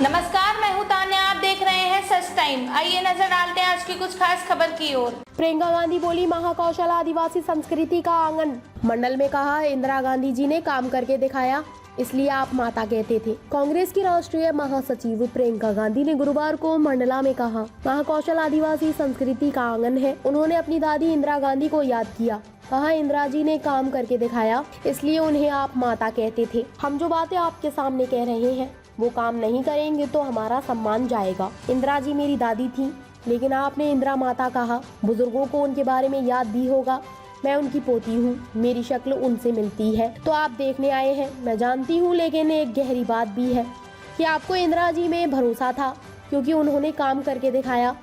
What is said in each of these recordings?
नमस्कार, मैं हूं तान्या। आप देख रहे हैं सच टाइम। आइए नजर डालते हैं आज की कुछ खास खबर की ओर। प्रियंका गांधी बोली, महाकौशल आदिवासी संस्कृति का आंगन। मंडल में कहा, इंदिरा गांधी जी ने काम करके दिखाया, इसलिए आप माता कहते थे। कांग्रेस की राष्ट्रीय महासचिव प्रियंका गांधी ने गुरुवार को मंडला में कहा, महाकौशल आदिवासी संस्कृति का आंगन है। उन्होंने अपनी दादी इंदिरा गांधी को याद किया। कहा, इंदिरा जी ने काम करके दिखाया, इसलिए उन्हें आप माता कहते थे। हम जो बातें आपके सामने कह रहे हैं वो काम नहीं करेंगे तो हमारा सम्मान जाएगा। इंदिरा जी मेरी दादी थी, लेकिन आपने इंदिरा माता कहा। बुजुर्गों को उनके बारे में याद भी होगा। मैं उनकी पोती हूँ, मेरी शक्ल उनसे मिलती है तो आप देखने आए हैं, मैं जानती हूँ। लेकिन एक गहरी बात भी है कि आपको इंदिरा जी में भरोसा था, क्योंकि उन्होंने काम करके दिखाया।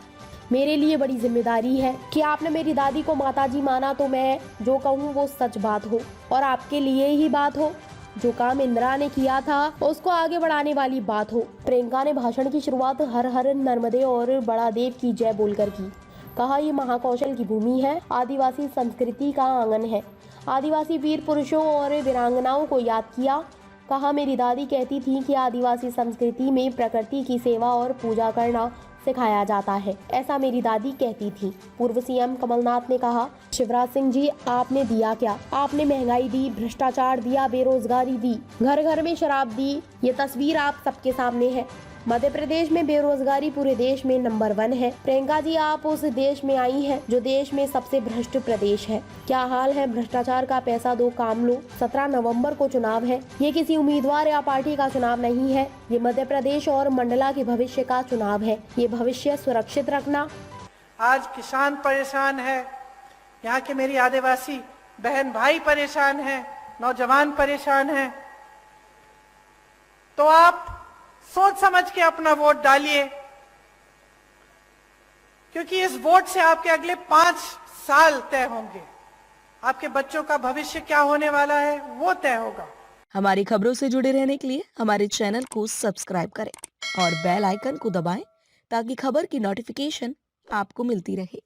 मेरे लिए बड़ी जिम्मेदारी है कि आपने मेरी दादी को माता जी माना, तो मैं जो कहूँ वो सच बात हो और आपके लिए ही बात हो। जो काम इंदिरा ने किया था उसको आगे बढ़ाने वाली बात हो। प्रियंका ने भाषण की शुरुआत हर हर नर्मदे और बड़ा देव की जय बोलकर की। कहा, ये महाकौशल की भूमि है, आदिवासी संस्कृति का आंगन है। आदिवासी वीर पुरुषों और वीरांगनाओं को याद किया। कहा, मेरी दादी कहती थी कि आदिवासी संस्कृति में प्रकृति की सेवा और पूजा करना सिखाया जाता है, ऐसा मेरी दादी कहती थी। पूर्व सीएम कमलनाथ ने कहा, शिवराज सिंह जी, आपने दिया क्या? आपने महंगाई दी, भ्रष्टाचार दिया, बेरोजगारी दी, घर घर में शराब दी। ये तस्वीर आप सबके सामने है। मध्य प्रदेश में बेरोजगारी पूरे देश में नंबर 1 है। प्रियंका जी, आप उस देश में आई हैं जो देश में सबसे भ्रष्ट प्रदेश है। क्या हाल है? भ्रष्टाचार का पैसा दो, काम लो। 17 नवंबर को चुनाव है। ये किसी उम्मीदवार या पार्टी का चुनाव नहीं है, ये मध्य प्रदेश और मंडला के भविष्य का चुनाव है। ये भविष्य सुरक्षित रखना। आज किसान परेशान है, यहाँ के मेरी आदिवासी बहन भाई परेशान है, नौजवान परेशान है। तो आप सोच समझ के अपना वोट डालिए, क्योंकि इस वोट से आपके अगले 5 साल तय होंगे। आपके बच्चों का भविष्य क्या होने वाला है वो तय होगा। हमारी खबरों से जुड़े रहने के लिए हमारे चैनल को सब्सक्राइब करें और बेल आइकन को दबाएं ताकि खबर की नोटिफिकेशन आपको मिलती रहे।